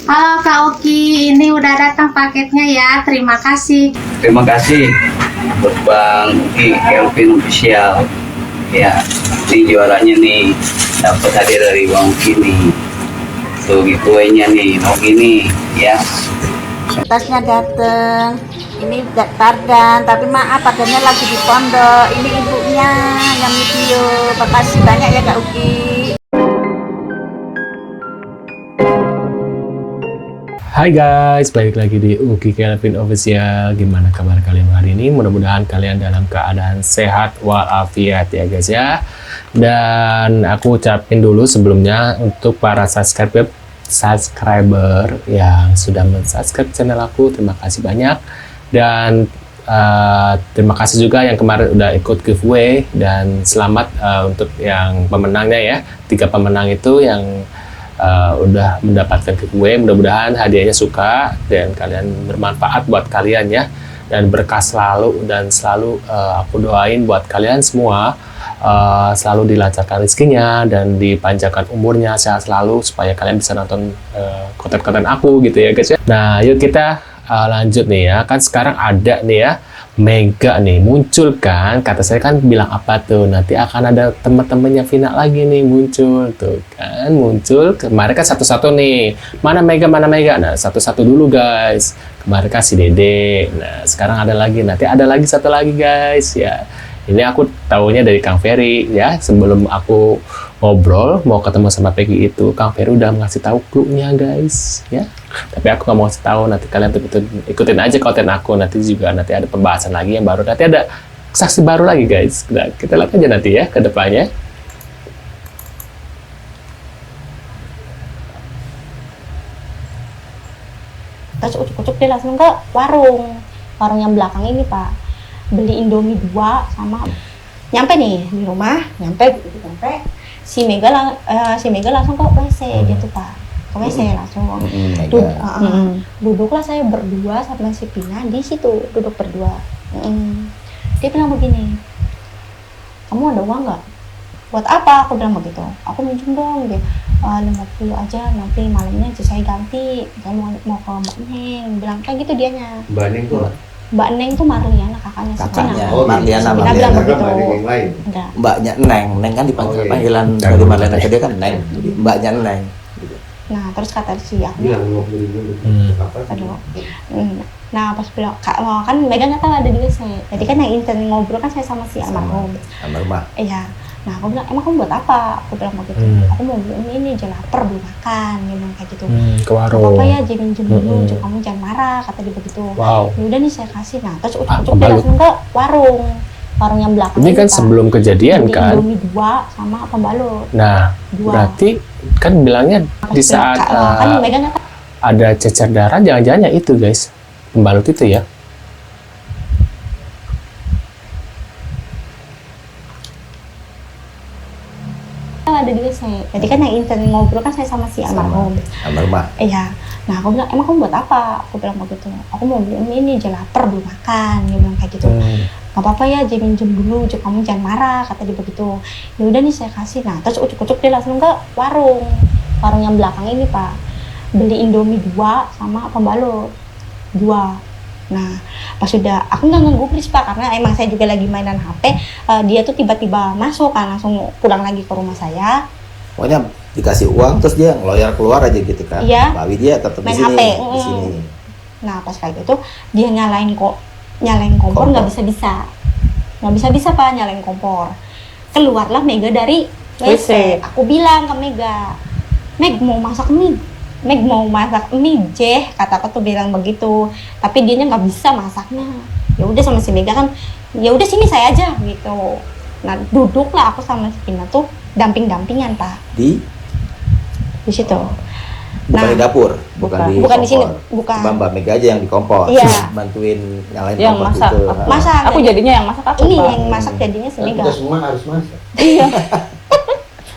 Halo Kak Oki, ini udah datang paketnya ya, terima kasih. Terima kasih buat Bang Uki Kelvin Official. Ya, ini juaranya nih dapat hadiah dari Bang Uki nih. Tuh giveaway-nya nih, mau gini ya. Tasnya dateng, ini Tardan, tapi maaf Tardannya lagi di pondok. Ini ibunya yang video. Makasih banyak ya Kak Uki. Hai guys, balik lagi di Uki Kelvin Official. Gimana kabar kalian hari ini? Mudah-mudahan kalian dalam keadaan sehat walafiat ya guys ya. Dan aku ucapin dulu sebelumnya untuk para subscriber yang sudah mensubscribe channel aku, terima kasih banyak. Dan terima kasih juga yang kemarin udah ikut giveaway, dan selamat untuk yang pemenangnya ya. 3 pemenang itu yang udah mendapatkan giveaway. Mudah-mudahan hadiahnya suka dan kalian bermanfaat buat kalian ya, dan berkah selalu, dan selalu aku doain buat kalian semua selalu dilancarkan rezekinya dan dipanjangkan umurnya, sehat selalu, supaya kalian bisa nonton konten-konten aku gitu ya guys ya. Nah yuk kita lanjut nih ya. Kan sekarang ada nih ya Mega nih muncul kan, kata saya kan bilang apa tuh, nanti akan ada teman-temannya Vina lagi nih muncul tuh kan, muncul kemarin kan satu-satu nih, mana Mega, nah satu-satu dulu guys. Kemarin kan si Dede, nah sekarang ada lagi, nanti ada lagi satu lagi guys ya. Ini aku taunya dari Kang Ferry ya. Sebelum aku ngobrol mau ketemu sama Peggy itu, Kang Ferry udah ngasih tahu clue-nya guys ya. Tapi aku nggak mau kasih tahu, nanti kalian ikutin aja konten aku. Nanti juga nanti ada pembahasan lagi yang baru, nanti ada saksi baru lagi guys. Nah, kita lihat aja nanti ya ke depannya. Terus ucuk-ucuk dia langsung ke warung yang belakang ini Pak, beli Indomie 2 sama nyampe nih di rumah, nyampe si Mega langsung ke WC gitu Pak, ke WC langsung duduklah saya berdua sama si Pina di situ, duduk berdua. Dia bilang begini, kamu ada uang nggak? Buat apa? Aku bilang begitu. Aku minjem dong dia. 50 aja, nanti malamnya saya ganti, saya mau ke Mbak Neng, bilang kayak gitu dianya. Mbak Neng tuh Mbak Neng tuh Marliana, kakaknya Kakaknya, Oh, Marliana. bilang begitu. lain. Mbaknya Neng kan dipanggil panggilan iya. dari Marliana ke dia kan Neng. Jadi Mbaknya Neng. Nah terus kata si aku, aduh. Nah pas bilang kan Mega nggak tahu ada di WC. Jadi kan yang intern ngobrol kan saya sama si almarhum. Almarhumah. Iya. Nah aku bilang, emang kamu buat apa? Aku bilang begitu. Aku mau beli ini aja, lapar belum makan, dia bilang kayak gitu. Ke warung. Apa ya, jadi minjem dulu, kamu jangan marah, kata dia begitu. Wow. Ya udah nih saya kasih. Nah terus ucuk-ucuk dia langsung ke warung yang belakang. Ini kan Pak. sebelum kejadian Beli kan. Indomie 2 sama pembalut. Nah 2. berarti kan bilangnya di saat kan Mega nggak tahu. ada cecer darah, jangan-jangan ya itu guys, pembalut itu ya. Ada di WC. Jadi kan yang intern ngobrol kan saya sama si almarhum. Almarhumah. Iya. Nah aku bilang, emang kamu buat apa? Aku bilang begitu. Aku mau beli ini aja, lapar belum makan, dia bilang kayak gitu. Gak apa-apa ya, jadi minjem dulu, kamu jangan marah, kata dia begitu. Ya udah nih saya kasih. Nah terus ucuk-ucuk dia langsung ke warung yang belakang ini Pak, beli Indomie 2 sama pembalut 2. Nah pas sudah, aku nggak ngegubris Pak, karena emang saya juga lagi mainan HP. Dia tuh tiba-tiba masuk kan, langsung pulang lagi ke rumah saya. Pokoknya dikasih uang terus dia ngeloyor keluar aja gitu kan. Iya. Tapi dia tetap di Main sini. HP. Di sini. Nah pas kayak gitu dia nyalain kompor nggak bisa Pak, nyalain kompor. Keluarlah Mega dari WC. Aku bilang ke Mega, Meg mau masak mie Jeh, kata aku tuh bilang begitu. Tapi dianya nggak bisa masaknya. Ya udah sama si Mega kan, ya udah sini saya aja gitu. Nah duduklah aku sama si Pina tuh damping-dampingan Pak di situ. Bukan di dapur, bukan di sini, bukan. Mbak Mega aja yang di kompor. Iya. Bantuin nyalain Yang kompor masak. gitu. Masak. Aku jadinya yang masak apa? Ini Pak? yang masak jadinya si Mega. Kita semua harus masak. Iya.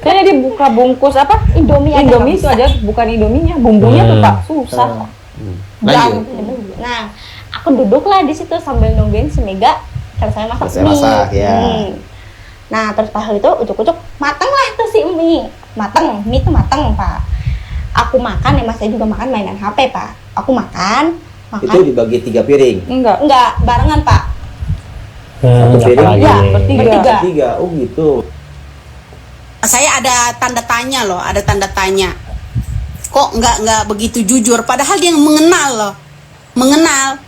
Dan dia buka bungkus apa? Indomie aja Indomie nggak itu bisa. aja, bukan Indominya, bumbunya tuh Pak, susah. Lanjut. Nah, aku duduklah di situ sambil nungguin si Mega selesai masak Selesai mie. masak, ya. Nah, terus pas itu ucuk-ucuk mateng lah tuh si mie. Mie itu mateng Pak. aku makan, Mas saya juga makan mainan HP Pak. Aku makan. Itu dibagi 3 piring. Enggak, barengan Pak. Satu piring? apalagi Ya, nih? bertiga. 3. Oh gitu. Saya ada tanda tanya loh, ada tanda tanya. Kok nggak begitu jujur? Padahal dia mengenal loh, mengenal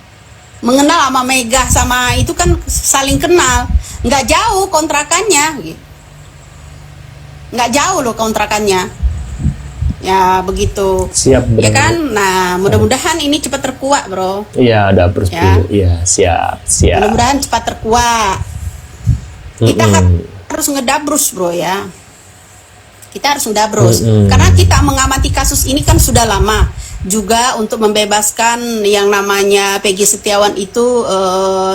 sama Mega sama itu kan saling kenal. Nggak jauh kontrakannya, nggak jauh loh kontrakannya. Ya begitu. Siap, Ya bro. kan? Nah mudah-mudahan ini cepat terkuak bro. Iya, ada terus Ya. dulu. Iya, siap. Mudah-mudahan cepat terkuak. Kita harus ngedabrus bro ya. Kita harus ngedabrus. Karena kita mengamati kasus ini kan sudah lama. Juga untuk membebaskan yang namanya Peggy Setiawan itu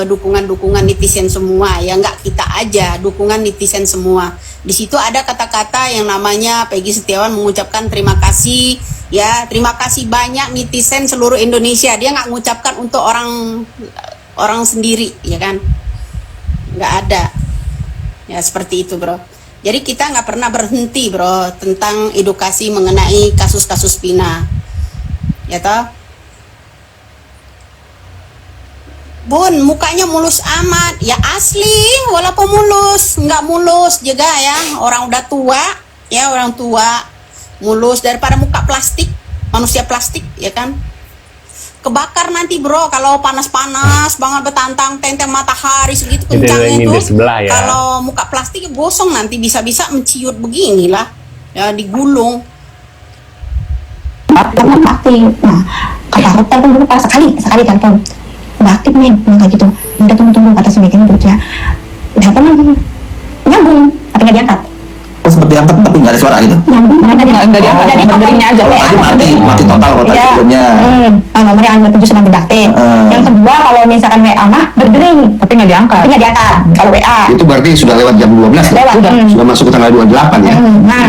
dukungan-dukungan netizen semua. Ya nggak kita aja, dukungan netizen semua. Di situ ada kata-kata yang namanya Peggy Setiawan mengucapkan terima kasih. Ya, terima kasih banyak netizen seluruh Indonesia. Dia nggak mengucapkan untuk orang sendiri, ya kan? Nggak ada. Ya seperti itu bro. Jadi kita nggak pernah berhenti bro tentang edukasi mengenai kasus-kasus Vina, ya toh. Bun, mukanya mulus amat, ya asli, walaupun mulus, nggak mulus juga ya, orang udah tua, ya orang tua, mulus daripada muka plastik, manusia plastik, ya kan. Kebakar nanti bro kalau panas-panas banget betantang tenteng matahari segitu kencangnya ini itu di sebelah ya. kalau muka plastik gosong nanti bisa-bisa menciut beginilah ya digulung. Karena aktif. Nah, kata aku telepon dulu Pak, sekali telepon. Udah aktif nih, kayak gitu. Udah tunggu kata si Megan gitu ya. Telepon lagi, nyambung, tapi nggak diangkat. Oh, seperti angkat tapi nggak ada suara gitu. Nyambung, nggak diangkat. Berderingnya aja. Oh, tadi mati total kotak Iya. teleponnya. Nomornya angkat 7 sedang beraktif. Yang kedua kalau misalkan WA mah berdering, tapi nggak diangkat. Kalau WA. Itu berarti sudah lewat jam 12 ya? Lewat. Sudah masuk ke tanggal 28 ya? Nah,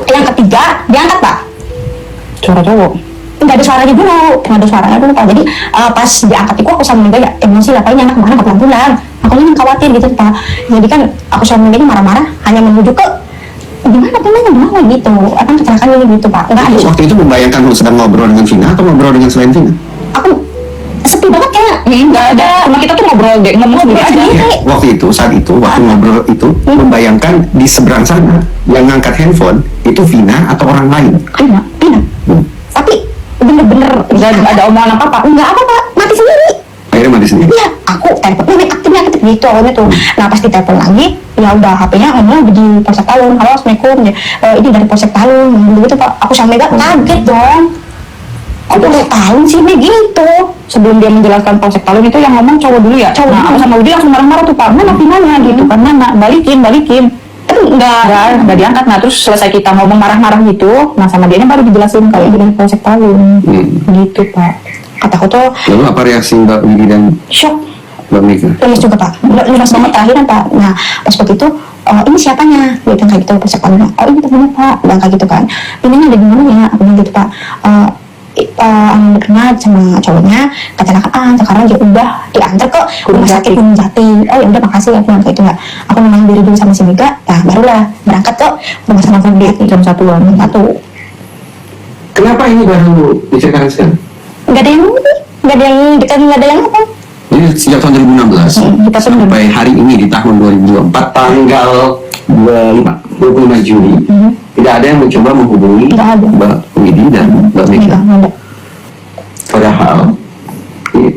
yang ketiga diangkat Pak. Suara cowok. Nggak ada suaranya dulu Pak. Jadi pas diangkat itu aku sama Mega ya emosi lah, Pak ini anak kemana nggak pulang-pulang. Aku ini khawatir gitu Pak. Jadi kan aku sama Mega marah-marah hanya menuju ke gimana gitu. Apa kecelakaan ini gitu Pak. Nggak ada. Waktu itu membayangkan lu sedang ngobrol dengan Vina atau ngobrol dengan selain Vina? Aku sepi banget kayak. Nggak ada. Cuma kita tuh ngomong sendiri aja. Waktu itu, saat itu, waktu ngobrol itu, membayangkan di seberang sana yang ngangkat handphone itu Vina atau orang lain? Vina. Tapi bener-bener nggak ada omongan apa-apa. Nggak apa-apa, mati sendiri. Akhirnya mati sendiri. Iya, aku telepon aktifnya gitu awalnya tuh. Nah pas ditelepon lagi, ya udah HP-nya ngomong di Polsek Talun. Halo Assalamualaikum, ini dari Polsek Talun. Begitu Pak, aku sama Mega kaget dong. Kok Polsek Talun sih Mega gitu? Sebelum dia menjelaskan Polsek Talun itu yang ngomong cowok dulu ya. Nah aku sama Udi langsung marah-marah tuh Pak. Mana Vinanya gitu kan, mana balikin. Tapi nggak diangkat. Nah terus selesai kita ngomong marah-marah gitu, nah sama dia baru dijelasin kalau ini dari Polsek Talun. Gitu Pak. Kataku tuh Lalu apa reaksi Mbak Widi dan shock. Mbak Mega? Tulis juga Pak, nulis banget terakhiran Pak. Nah pas begitu, ini siapanya? Dia bilang kayak gitu, Polsek Talun. Oh ini temennya Pak, bilang kayak gitu kan. Ini ada di mana ya? Aku bilang gitu Pak. Kenal sama cowoknya kecelakaan, sekarang dia udah diantar ke rumah sakit Gunung Jati. Oh ya udah makasih aku bilang kayak gitu ya. Aku menang diri dulu sama si Mega, nah barulah berangkat ke rumah sakit Gunung Jati jam 1. Kenapa ini baru diceritakan sekarang? Nggak ada yang dekat, nggak ada yang apa. Jadi sejak tahun 2016 kita sampai hari ini di tahun 2024 tanggal 25 Juli tidak ada yang mencoba menghubungi Nggak ada. Mbak Widi dan Mbak Mega. Nggak ada. Padahal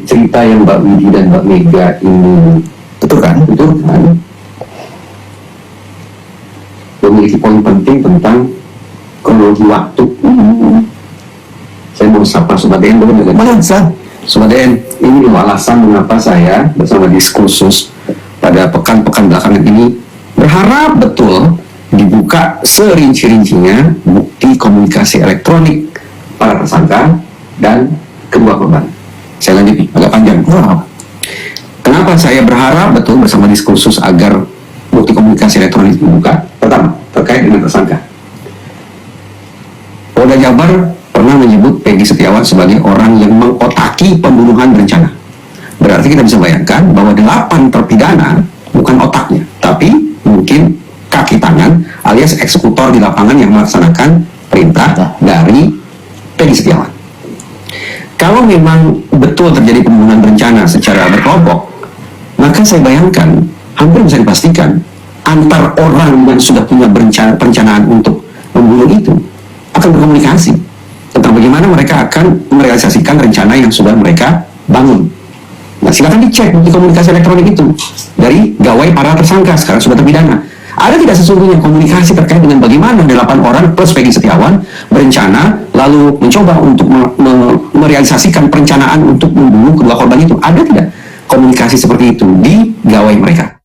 cerita yang Mbak Widi dan Mbak Mega ini betul kan? Memiliki poin penting tentang kronologi waktu. Saya mau sapa Sobat DN dulu dengan Sobat DN, ini loh alasan mengapa saya bersama Diskursus pada pekan-pekan belakangan ini berharap betul dibuka serinci-rincinya bukti komunikasi elektronik para tersangka dan kedua korban. Saya lanjut agak panjang. Kenapa saya berharap betul bersama Diskursus agar bukti komunikasi elektronik dibuka? Pertama, terkait dengan tersangka. Polda Jabar pernah menyebut Peggy Setiawan sebagai orang yang mengotaki pembunuhan berencana. Berarti kita bisa bayangkan bahwa 8 terpidana bukan otaknya, tapi mungkin kaki tangan alias eksekutor di lapangan yang melaksanakan perintah dari Peggy Setiawan. Kalau memang betul terjadi pembunuhan berencana secara berkelompok, maka saya bayangkan hampir bisa dipastikan antar orang yang sudah punya perencanaan untuk membunuh itu akan berkomunikasi tentang bagaimana mereka akan merealisasikan rencana yang sudah mereka bangun. Nah, silakan dicek di komunikasi elektronik itu dari gawai para tersangka sekarang sudah terpidana. Ada tidak sesungguhnya komunikasi terkait dengan bagaimana 8 orang plus Peggy Setiawan berencana lalu mencoba untuk merealisasikan perencanaan untuk membunuh kedua korban itu? Ada tidak komunikasi seperti itu di gawai mereka?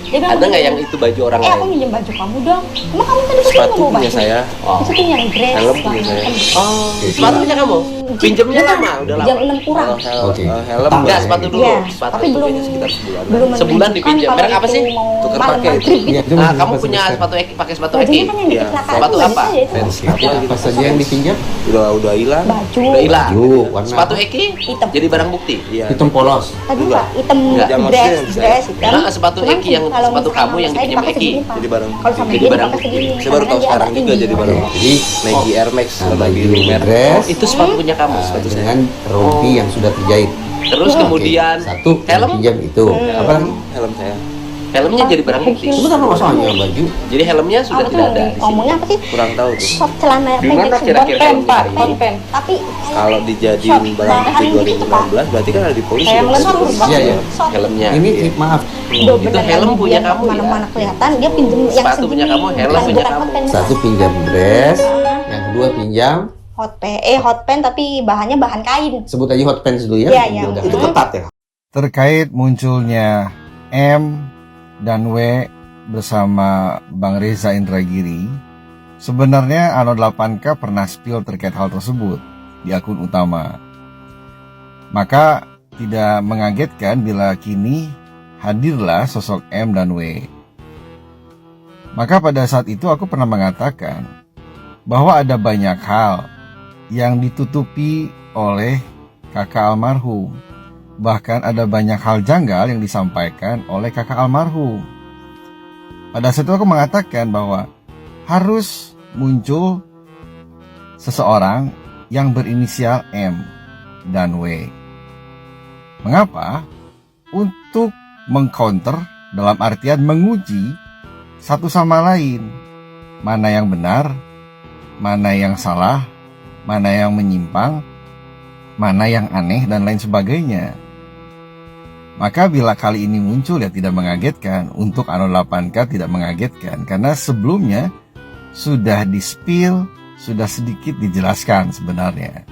Dia bilang, Ada nggak yang itu baju orang aku lain? minjem baju kamu dong. Emang kamu tadi kesini Sepatu mau punya baju? saya. Itu tuh yang dress. Helm punya saya. Oh, Sepatu punya kamu? Pinjemnya lama, udah lama. Jam 6 kurang. Oke. Helm enggak, sepatu dulu. Iya, Sepatu tapi itu belum kayaknya sekitar sebulan. belum Sebulan menunjukkan dipinjam. kalau Merek apa itu sih? mau Tukar malam pakai. maghrib gitu. Nah, kamu punya sepatu Eki, pakai sepatu Eki? Bajunya kan yang kecelakaan Sepatu itu apa? aja itu. Apa saja yang dipinjam? Udah hilang. Baju. Udah hilang. Baju, warna Sepatu apa? Eki Hitam. jadi barang bukti. Iya. Hitam polos. Tadi Pak, hitam Enggak, dress hitam. Nah, sepatu Cuman Eki yang kalau sepatu misalkan kamu yang saya dipinjam dipakai Eki segini, Pak. jadi barang Kalau sama jadi dia barang dipakai bukti. segini. Saya baru karena tahu dia sekarang agak juga tinggi. jadi barang bukti. Jadi Nike Air Max baju merek. Oh, itu sepatu punya kamu, sepatu saya. dengan rompi yang sudah terjahit. Terus kemudian Satu helm pinjam itu. Apa lagi? helm saya. Helmnya jadi barang bukti. Itu kan masalahnya baju. Jadi helmnya sudah Apa tuh tidak ada yang di sini. ngomongnya apa sih? Kurang tahu tuh. Short celana Di mana pendek kira-kira Pen, Pak, helmnya? hot pen. tapi Kalau dijadiin barang bukti 2016 berarti kan ada di polisi. Kayak dong. melengkung. Iya, iya. Helmnya. Ini iya. maaf, Itu helm punya kamu ya. Mana-mana kelihatan dia pinjem yang Sepatu segini. punya kamu, helm bukan- punya bukan kamu. hot pen. satu pinjam dress, yang kedua pinjam hot pen tapi bahannya bahan kain. sebut aja hot pants dulu ya. Iya, iya. Udah. Itu ketat ya. Terkait munculnya M dan W bersama Bang Reza Indragiri, sebenarnya Ano 8K pernah spill terkait hal tersebut di akun utama. Maka tidak mengagetkan bila kini hadirlah sosok M dan W. Maka pada saat itu aku pernah mengatakan bahwa ada banyak hal yang ditutupi oleh kakak almarhum. Bahkan ada banyak hal janggal yang disampaikan oleh kakak almarhum. Pada saat itu aku mengatakan bahwa harus muncul seseorang yang berinisial M dan W. Mengapa? Untuk mengcounter, dalam artian menguji satu sama lain. Mana yang benar, mana yang salah, mana yang menyimpang, mana yang aneh, dan lain sebagainya. Maka bila kali ini muncul ya tidak mengagetkan. Untuk Ano 8K tidak mengagetkan, karena sebelumnya sudah di-spill, sudah sedikit dijelaskan sebenarnya.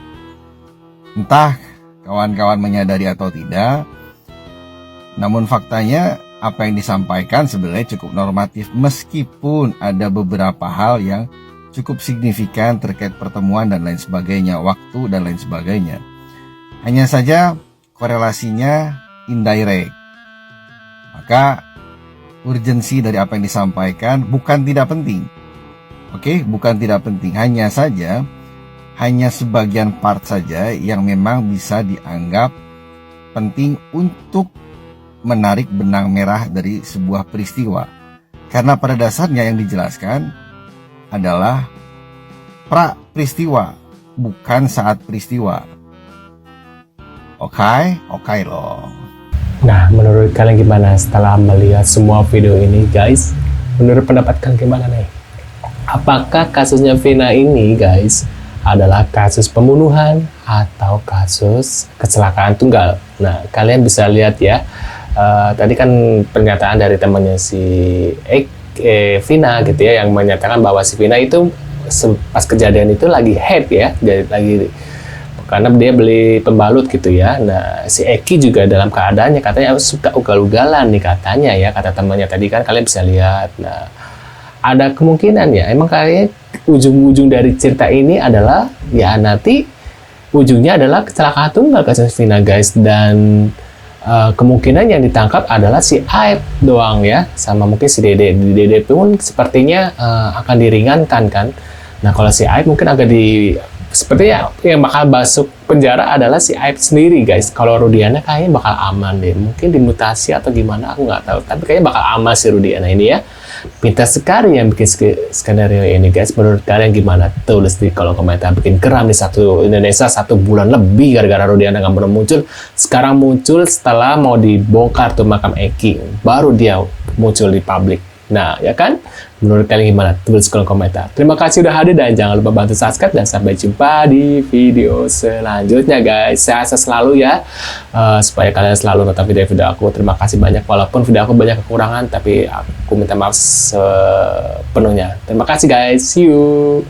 Entah kawan-kawan menyadari atau tidak, namun faktanya apa yang disampaikan sebenarnya cukup normatif, meskipun ada beberapa hal yang cukup signifikan terkait pertemuan dan lain sebagainya, waktu dan lain sebagainya. Hanya saja korelasinya indirect. Maka urgensi dari apa yang disampaikan bukan tidak penting. Oke, bukan tidak penting, hanya saja hanya sebagian part saja yang memang bisa dianggap penting untuk menarik benang merah dari sebuah peristiwa. Karena pada dasarnya yang dijelaskan adalah pra peristiwa, bukan saat peristiwa. Oke loh. Nah, menurut kalian gimana setelah melihat semua video ini, guys? Menurut pendapat kalian gimana nih? Apakah kasusnya Vina ini, guys, adalah kasus pembunuhan atau kasus kecelakaan tunggal? Nah, kalian bisa lihat ya. Tadi kan pernyataan dari temannya si Vina gitu ya, yang menyatakan bahwa si Vina itu pas kejadian itu lagi head ya, lagi karena dia beli pembalut gitu ya. Nah, si Eki juga dalam keadaannya katanya suka ugal-ugalan nih katanya ya, kata temannya tadi kan kalian bisa lihat. Nah, ada kemungkinan ya, emang kayaknya ujung-ujung dari cerita ini adalah ya nanti ujungnya adalah kecelakaan tunggal kasus Vina, guys. Dan kemungkinan yang ditangkap adalah si Aib doang ya, sama mungkin si Dede. Dede pun sepertinya akan diringankan kan. Nah, kalau si Aib mungkin agak sepertinya yang bakal masuk penjara adalah si Aib sendiri, guys. Kalau Rudiana kayaknya bakal aman deh. Mungkin dimutasi atau gimana, aku nggak tahu. Tapi kayaknya bakal aman si Rudiana ini ya. Pintar sekali yang bikin skenario ini guys. Menurut kalian gimana? Tulis di kolom komentar. Bikin geram di Indonesia 1 bulan lebih gara-gara Rudiana nggak pernah muncul. Sekarang muncul setelah mau dibongkar tuh makam Eki. Baru dia muncul di publik. Nah, ya kan? Menurut kalian gimana? Tulis di kolom komentar. Terima kasih udah hadir dan jangan lupa bantu subscribe dan sampai jumpa di video selanjutnya guys. Sehat selalu ya. Supaya kalian selalu nonton video-video aku. Terima kasih banyak walaupun video aku banyak kekurangan tapi aku minta maaf sepenuhnya. Terima kasih guys. See you.